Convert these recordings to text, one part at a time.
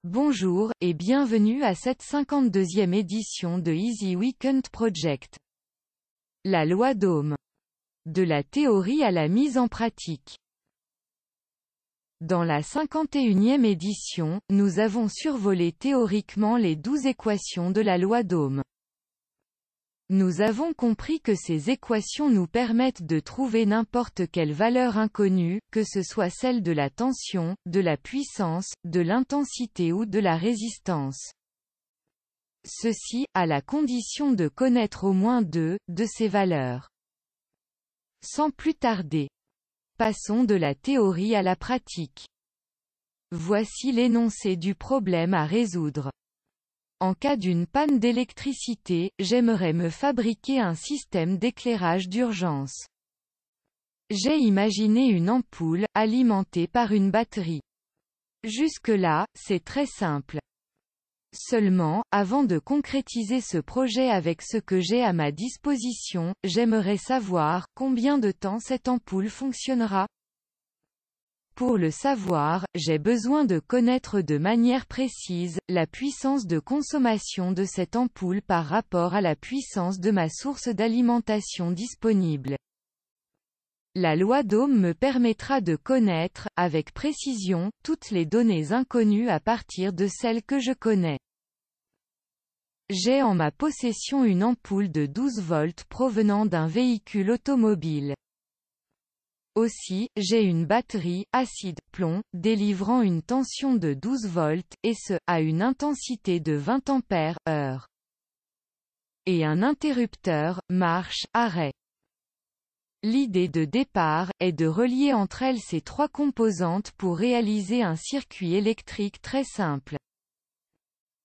Bonjour, et bienvenue à cette 52e édition de Easy Weekend Project. La loi d'Ohm. De la théorie à la mise en pratique. Dans la 51e édition, nous avons survolé théoriquement les 12 équations de la loi d'Ohm. Nous avons compris que ces équations nous permettent de trouver n'importe quelle valeur inconnue, que ce soit celle de la tension, de la puissance, de l'intensité ou de la résistance. Ceci, à la condition de connaître au moins deux de ces valeurs. Sans plus tarder. Passons de la théorie à la pratique. Voici l'énoncé du problème à résoudre. En cas d'une panne d'électricité, j'aimerais me fabriquer un système d'éclairage d'urgence. J'ai imaginé une ampoule, alimentée par une batterie. Jusque-là, c'est très simple. Seulement, avant de concrétiser ce projet avec ce que j'ai à ma disposition, j'aimerais savoir combien de temps cette ampoule fonctionnera. Pour le savoir, j'ai besoin de connaître de manière précise la puissance de consommation de cette ampoule par rapport à la puissance de ma source d'alimentation disponible. La loi d'Ohm me permettra de connaître, avec précision, toutes les données inconnues à partir de celles que je connais. J'ai en ma possession une ampoule de 12 volts provenant d'un véhicule automobile. Aussi, j'ai une batterie, acide-plomb, délivrant une tension de 12 volts, et ce, à une intensité de 20 ampères-heure. Et un interrupteur, marche-arrêt. L'idée de départ est de relier entre elles ces trois composantes pour réaliser un circuit électrique très simple.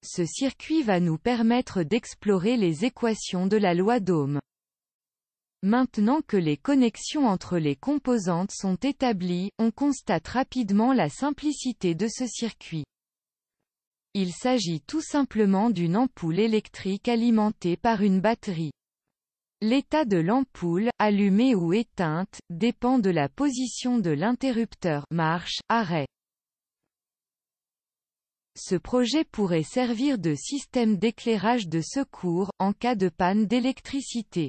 Ce circuit va nous permettre d'explorer les équations de la loi d'Ohm. Maintenant que les connexions entre les composantes sont établies, on constate rapidement la simplicité de ce circuit. Il s'agit tout simplement d'une ampoule électrique alimentée par une batterie. L'état de l'ampoule, allumée ou éteinte, dépend de la position de l'interrupteur marche-arrêt. Ce projet pourrait servir de système d'éclairage de secours, en cas de panne d'électricité.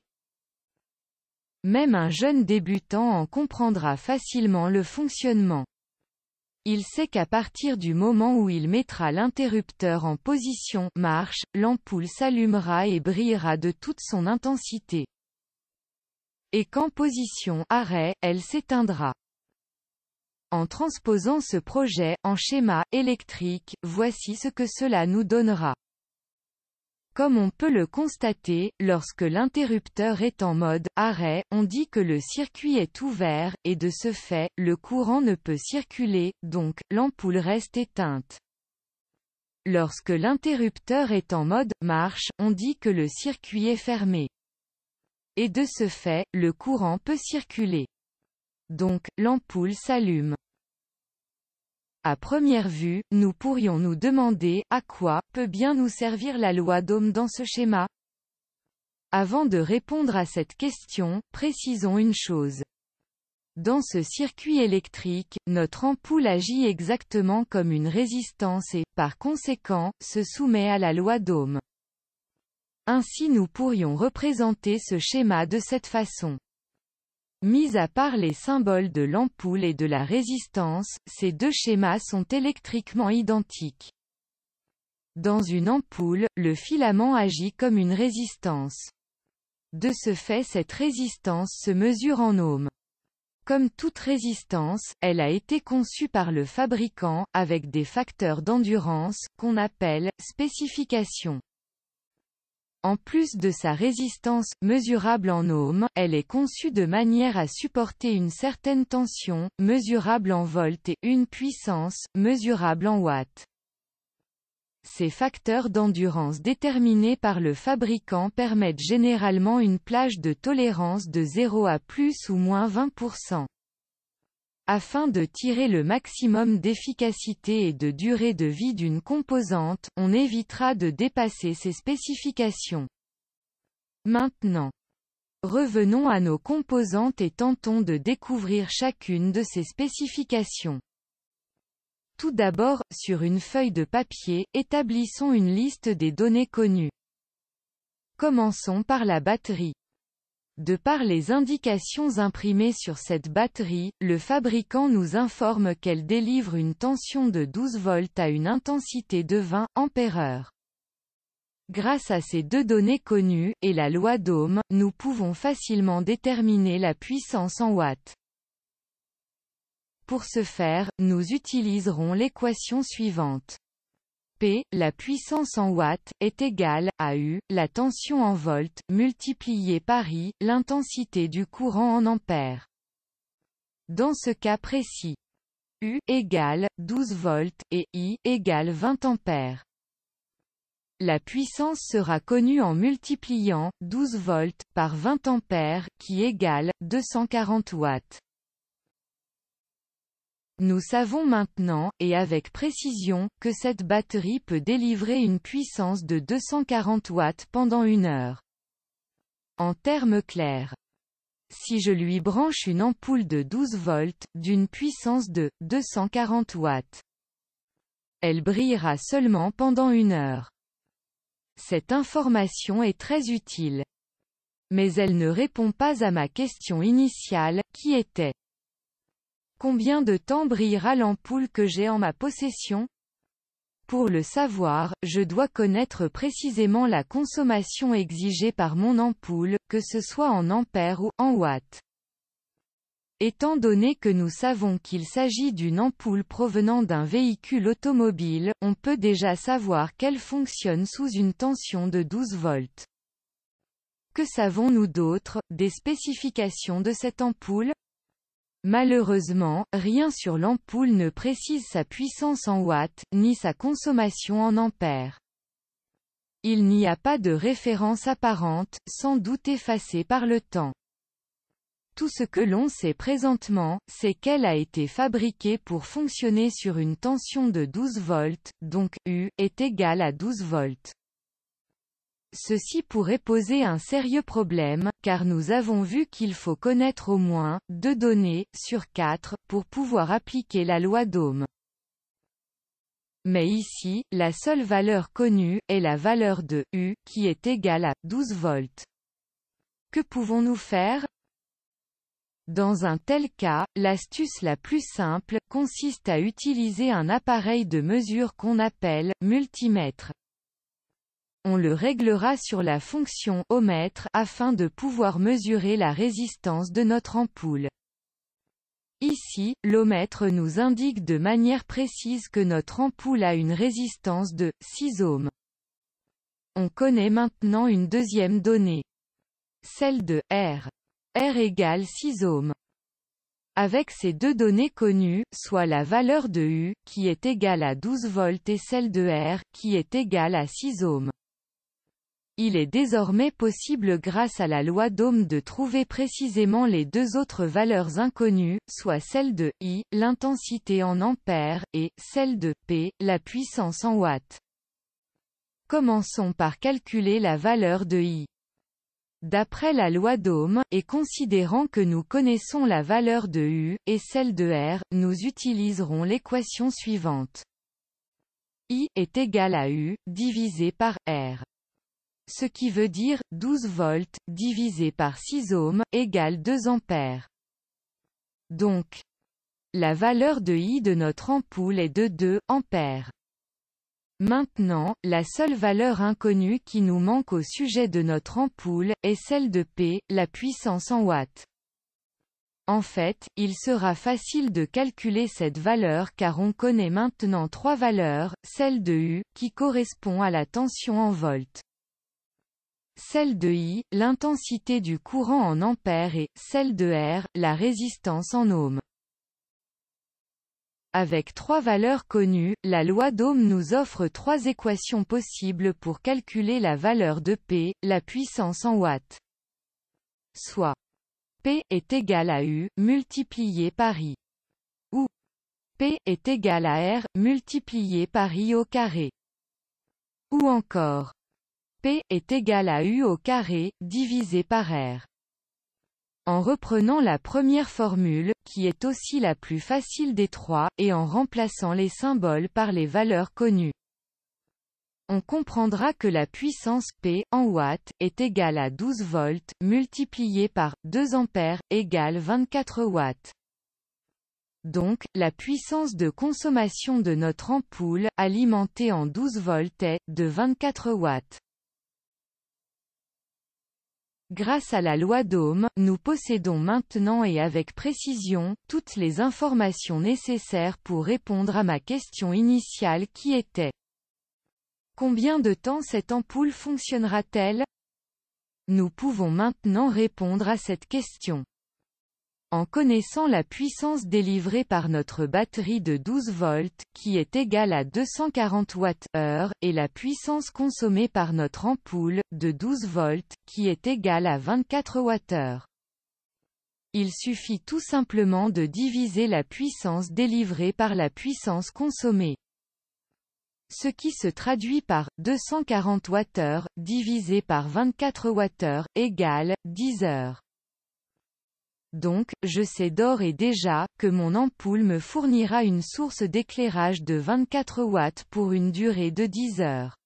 Même un jeune débutant en comprendra facilement le fonctionnement. Il sait qu'à partir du moment où il mettra l'interrupteur en position marche, l'ampoule s'allumera et brillera de toute son intensité. Et qu'en position arrêt, elle s'éteindra. En transposant ce projet en schéma électrique, voici ce que cela nous donnera. Comme on peut le constater, lorsque l'interrupteur est en mode arrêt, on dit que le circuit est ouvert, et de ce fait, le courant ne peut circuler, donc, l'ampoule reste éteinte. Lorsque l'interrupteur est en mode marche, on dit que le circuit est fermé. Et de ce fait, le courant peut circuler. Donc, l'ampoule s'allume. À première vue, nous pourrions nous demander, à quoi peut bien nous servir la loi d'Ohm dans ce schéma? Avant de répondre à cette question, précisons une chose. Dans ce circuit électrique, notre ampoule agit exactement comme une résistance et, par conséquent, se soumet à la loi d'Ohm. Ainsi nous pourrions représenter ce schéma de cette façon. Mis à part les symboles de l'ampoule et de la résistance, ces deux schémas sont électriquement identiques. Dans une ampoule, le filament agit comme une résistance. De ce fait, cette résistance se mesure en ohms. Comme toute résistance, elle a été conçue par le fabricant, avec des facteurs d'endurance, qu'on appelle spécifications. En plus de sa résistance, mesurable en ohms, elle est conçue de manière à supporter une certaine tension, mesurable en volts et une puissance, mesurable en watts. Ces facteurs d'endurance déterminés par le fabricant permettent généralement une plage de tolérance de 0 à plus ou moins 20%. Afin de tirer le maximum d'efficacité et de durée de vie d'une composante, on évitera de dépasser ces spécifications. Maintenant, revenons à nos composantes et tentons de découvrir chacune de ces spécifications. Tout d'abord, sur une feuille de papier, établissons une liste des données connues. Commençons par la batterie. De par les indications imprimées sur cette batterie, le fabricant nous informe qu'elle délivre une tension de 12 volts à une intensité de 20 ampères-heure. Grâce à ces deux données connues, et la loi d'Ohm, nous pouvons facilement déterminer la puissance en watts. Pour ce faire, nous utiliserons l'équation suivante. P, la puissance en watts, est égale à U, la tension en volts, multiplié par I, l'intensité du courant en ampères. Dans ce cas précis, U égale 12 volts, et I égale 20 ampères. La puissance sera connue en multipliant 12 volts par 20 ampères, qui égale 240 watts. Nous savons maintenant, et avec précision, que cette batterie peut délivrer une puissance de 240 watts pendant 1 heure. En termes clairs, si je lui branche une ampoule de 12 volts, d'une puissance de 240 watts, elle brillera seulement pendant 1 heure. Cette information est très utile. Mais elle ne répond pas à ma question initiale, qui était: combien de temps brillera l'ampoule que j'ai en ma possession? Pour le savoir, je dois connaître précisément la consommation exigée par mon ampoule, que ce soit en ampères ou en watts. Étant donné que nous savons qu'il s'agit d'une ampoule provenant d'un véhicule automobile, on peut déjà savoir qu'elle fonctionne sous une tension de 12 volts. Que savons-nous d'autre, des spécifications de cette ampoule? Malheureusement, rien sur l'ampoule ne précise sa puissance en watts, ni sa consommation en ampères. Il n'y a pas de référence apparente, sans doute effacée par le temps. Tout ce que l'on sait présentement, c'est qu'elle a été fabriquée pour fonctionner sur une tension de 12 volts, donc U est égal à 12 volts. Ceci pourrait poser un sérieux problème, car nous avons vu qu'il faut connaître au moins 2 données, sur 4, pour pouvoir appliquer la loi d'Ohm. Mais ici, la seule valeur connue, est la valeur de U, qui est égale à 12 volts. Que pouvons-nous faire? Dans un tel cas, l'astuce la plus simple, consiste à utiliser un appareil de mesure qu'on appelle multimètre. On le réglera sur la fonction ohmètre afin de pouvoir mesurer la résistance de notre ampoule. Ici, l'ohmètre nous indique de manière précise que notre ampoule a une résistance de 6 ohms. On connaît maintenant une deuxième donnée. Celle de R. R égale 6 ohms. Avec ces deux données connues, soit la valeur de U, qui est égale à 12 volts et celle de R, qui est égale à 6 ohms. Il est désormais possible grâce à la loi d'Ohm de trouver précisément les deux autres valeurs inconnues, soit celle de I, l'intensité en ampères, et celle de P, la puissance en watts. Commençons par calculer la valeur de I. D'après la loi d'Ohm, et considérant que nous connaissons la valeur de U, et celle de R, nous utiliserons l'équation suivante. I est égal à U, divisé par R. Ce qui veut dire, 12 volts, divisé par 6 ohms, égale 2 ampères. Donc, la valeur de I de notre ampoule est de 2 ampères. Maintenant, la seule valeur inconnue qui nous manque au sujet de notre ampoule, est celle de P, la puissance en watts. En fait, il sera facile de calculer cette valeur car on connaît maintenant 3 valeurs, celle de U, qui correspond à la tension en volts. Celle de I, l'intensité du courant en ampères et, celle de R, la résistance en ohms. Avec 3 valeurs connues, la loi d'Ohm nous offre 3 équations possibles pour calculer la valeur de P, la puissance en watts. Soit P est égal à U, multiplié par I. Ou P est égal à R, multiplié par I au carré. Ou encore P est égal à U au carré, divisé par R. En reprenant la première formule, qui est aussi la plus facile des trois, et en remplaçant les symboles par les valeurs connues, on comprendra que la puissance P, en watts, est égale à 12 volts, multiplié par 2 ampères, égale 24 watts. Donc, la puissance de consommation de notre ampoule, alimentée en 12 volts est, de 24 watts. Grâce à la loi d'Ohm, nous possédons maintenant et avec précision, toutes les informations nécessaires pour répondre à ma question initiale qui était: combien de temps cette ampoule fonctionnera-t-elle? Nous pouvons maintenant répondre à cette question. En connaissant la puissance délivrée par notre batterie de 12 volts, qui est égale à 240 Wh, et la puissance consommée par notre ampoule, de 12 volts, qui est égale à 24 Wh. Il suffit tout simplement de diviser la puissance délivrée par la puissance consommée. Ce qui se traduit par 240 Wh, divisé par 24 Wh, égale 10 heures. Donc, je sais d'ores et déjà, que mon ampoule me fournira une source d'éclairage de 24 watts pour une durée de 10 heures.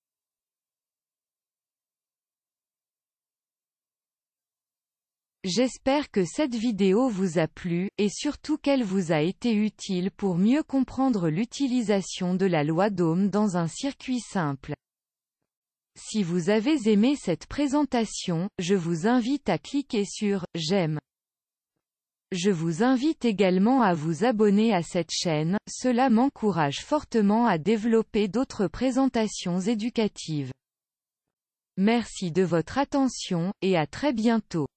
J'espère que cette vidéo vous a plu, et surtout qu'elle vous a été utile pour mieux comprendre l'utilisation de la loi d'Ohm dans un circuit simple. Si vous avez aimé cette présentation, je vous invite à cliquer sur « J'aime ». Je vous invite également à vous abonner à cette chaîne, cela m'encourage fortement à développer d'autres présentations éducatives. Merci de votre attention, et à très bientôt.